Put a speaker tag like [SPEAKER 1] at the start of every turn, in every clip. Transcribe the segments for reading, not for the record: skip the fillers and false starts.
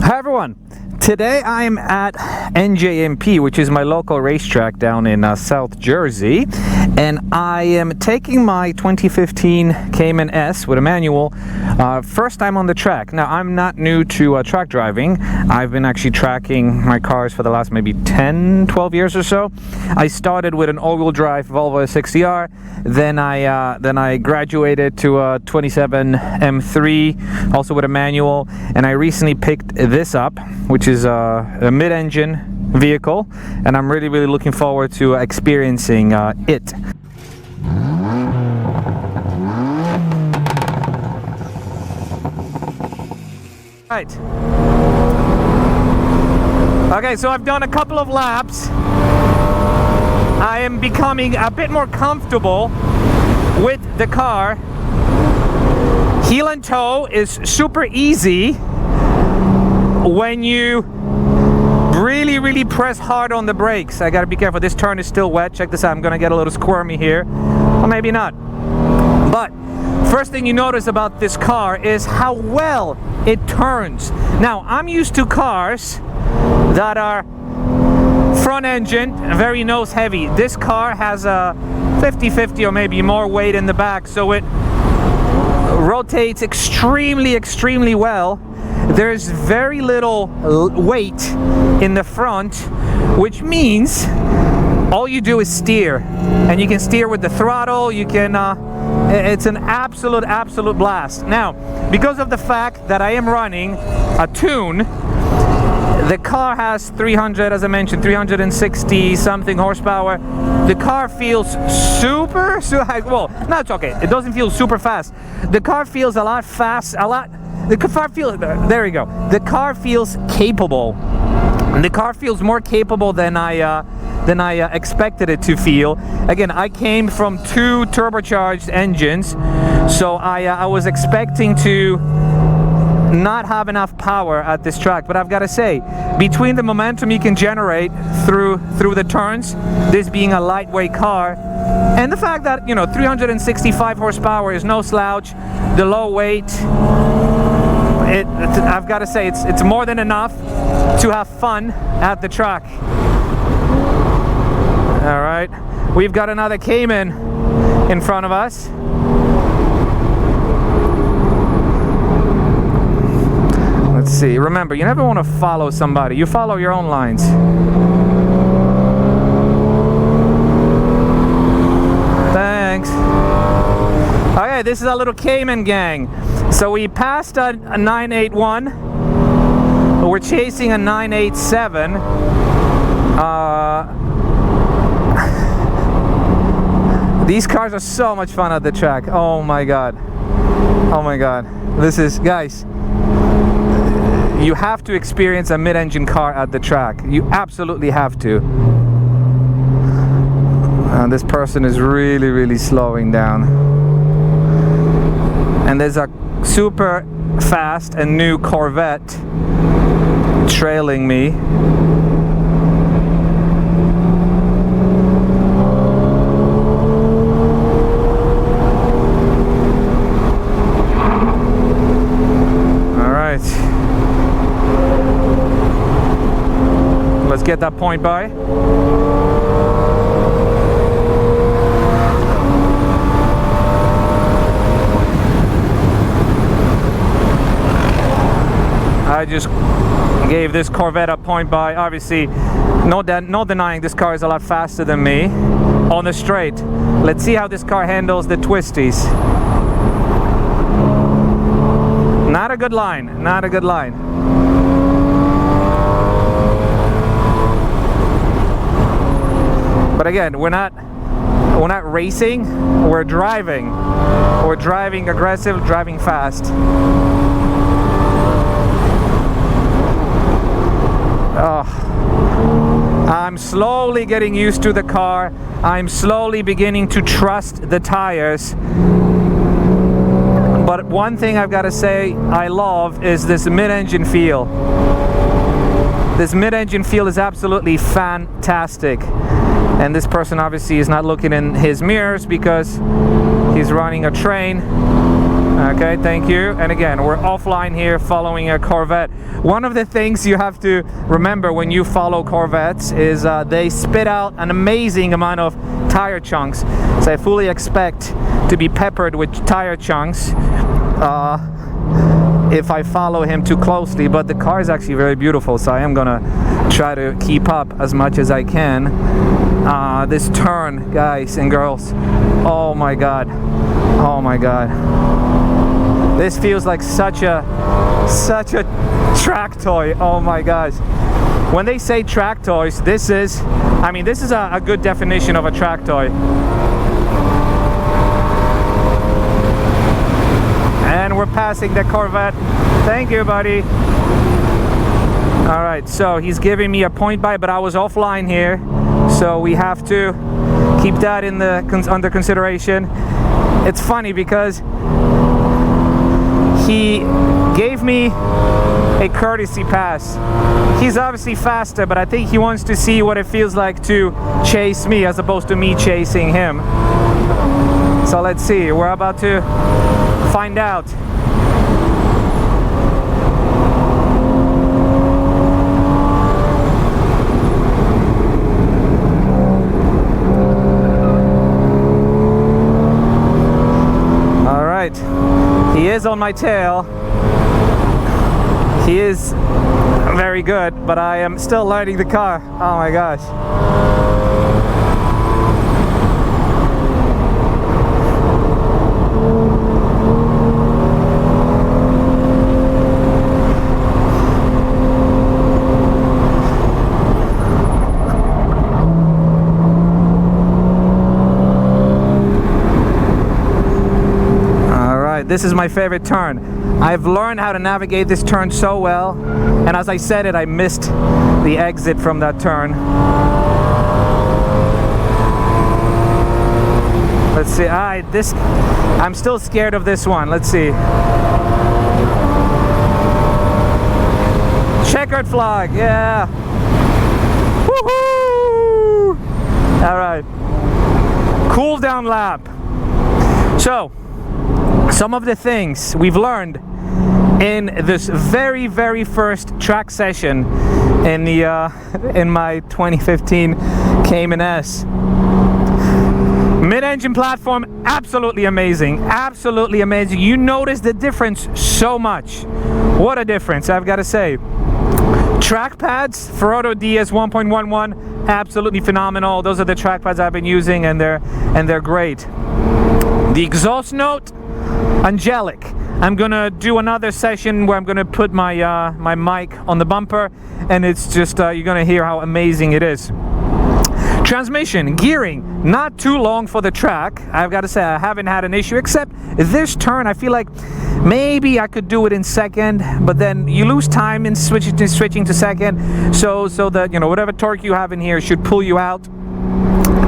[SPEAKER 1] Hi everyone, today I'm at NJMP, which is my local racetrack down in South Jersey, and I am taking my 2015 Cayman S with a manual, first time on the track. Now I'm not new to track driving. I've been actually tracking my cars for the last maybe 10-12 years or so. I started with an all-wheel drive Volvo S60R, then I graduated to a 27 M3, also with a manual, and I recently picked this up, which is a mid-engine vehicle, and I'm really looking forward to experiencing it. Right. Okay, so I've done a couple of laps. I am becoming a bit more comfortable with the car. Heel and toe is super easy when you really press hard on the brakes. I gotta be careful, this turn is still wet. Check this out, I'm gonna get a little squirmy here, or maybe not. But first thing you notice about this car is how well it turns. Now I'm used to cars that are front engine, very nose heavy. This car has a 50-50 or maybe more weight in the back, so it rotates extremely well. There's very little weight in the front, which means all you do is steer, and you can steer with the throttle. You can it's an absolute blast. Now, because of the fact that I am running a tune, the car has 300, as I mentioned, 360 something horsepower. The car feels super well, no, it's okay, it doesn't feel super fast. The car feels a lot fast, the car feels, there we go, the car feels capable. The car feels more capable than I expected it to feel. Again, I came from two turbocharged engines, so I was expecting to not have enough power at this track, but I've got to say, between the momentum you can generate through the turns, this being a lightweight car, and the fact that, you know, 365 horsepower is no slouch, the low weight, I've got to say, it's more than enough to have fun at the track. All right, we've got another Cayman in front of us. Let's see, remember, you never want to follow somebody, you follow your own lines. Thanks. Okay, this is a little Cayman gang. So we passed a 981, we're chasing a 987. These cars are so much fun at the track. Oh my god. Oh my god. This is, guys, you have to experience a mid-engine car at the track. You absolutely have to. And this person is really slowing down. And there's a super fast and new Corvette trailing me. Let's get that point by. I just gave this Corvette a point by. Obviously, no denying this car is a lot faster than me on the straight. Let's see how this car handles the twisties. Not a good line, not a good line. But again, we're not racing, we're driving. We're driving aggressive, driving fast. Oh. I'm slowly getting used to the car. I'm slowly beginning to trust the tires. But one thing I've got to say I love is this mid-engine feel. This mid-engine feel is absolutely fantastic. And this person obviously is not looking in his mirrors because he's running a train. Okay, thank you. And again, we're offline here following a Corvette. One of the things you have to remember when you follow Corvettes is they spit out an amazing amount of tire chunks. So I fully expect to be peppered with tire chunks if I follow him too closely, but the car is actually very beautiful, so I am gonna try to keep up as much as I can. This turn, guys and girls, oh my god, oh my god, this feels like such a track toy. Oh my gosh, when they say track toys, this is, I mean, this is a good definition of a track toy. And we're passing the Corvette. Thank you, buddy. All right, so he's giving me a point by, but I was offline here, so we have to keep that in the under consideration. It's funny because he gave me a courtesy pass. He's obviously faster, but I think he wants to see what it feels like to chase me as opposed to me chasing him. So let's see, we're about to find out. All right, he is on my tail. He is very good, but I am still learning the car. Oh my gosh. This is my favorite turn. I've learned how to navigate this turn so well, and as I said it, I missed the exit from that turn. Let's see. I'm still scared of this one. Let's see. Checkered flag, yeah. Woohoo! All right. Cool down lap. So, some of the things we've learned in this very first track session in the in my 2015 Cayman S. Mid-engine platform, absolutely amazing, absolutely amazing. You notice the difference so much. What a difference, I've got to say. Track pads, Ferrotto DS 1.11, absolutely phenomenal. Those are the track pads I've been using, and they're great. The exhaust note, angelic. I'm gonna do another session where I'm gonna put my my mic on the bumper, and it's just you're gonna hear how amazing it is. Transmission, gearing, not too long for the track. I've got to say I haven't had an issue, except this turn I feel like maybe I could do it in second, but then you lose time in switching to second, so that, you know, whatever torque you have in here should pull you out.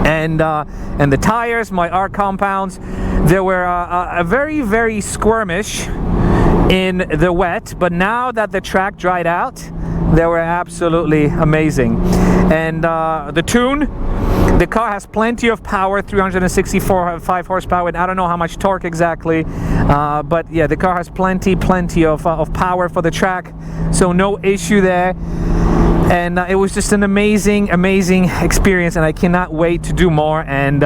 [SPEAKER 1] And the tires, my R compounds, they were a very squirmish in the wet, but now that the track dried out, they were absolutely amazing. And the tune, the car has plenty of power, 364.5 horsepower, and I don't know how much torque exactly, but yeah, the car has plenty of power for the track, so no issue there. And it was just an amazing experience, and I cannot wait to do more and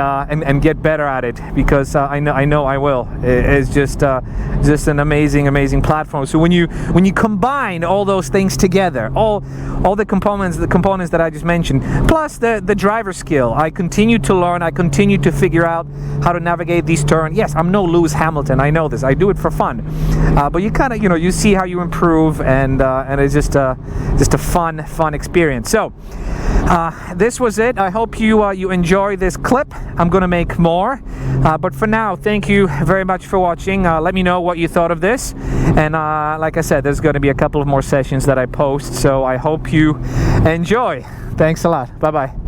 [SPEAKER 1] get better at it, because I know I will. It's just an amazing platform. So when you combine all those things together, all the components that I just mentioned, plus the driver skill, I continue to learn, I continue to figure out how to navigate these turns. Yes, I'm no Lewis Hamilton, I know this. I do it for fun, but you kind of, you know, you see how you improve, and it's just a fun experience. So this was it. I hope you enjoy this clip. I'm gonna make more, but for now, thank you very much for watching. Let me know what you thought of this, and like I said, there's going to be a couple of more sessions that I post, so I hope you enjoy. Thanks a lot. Bye bye.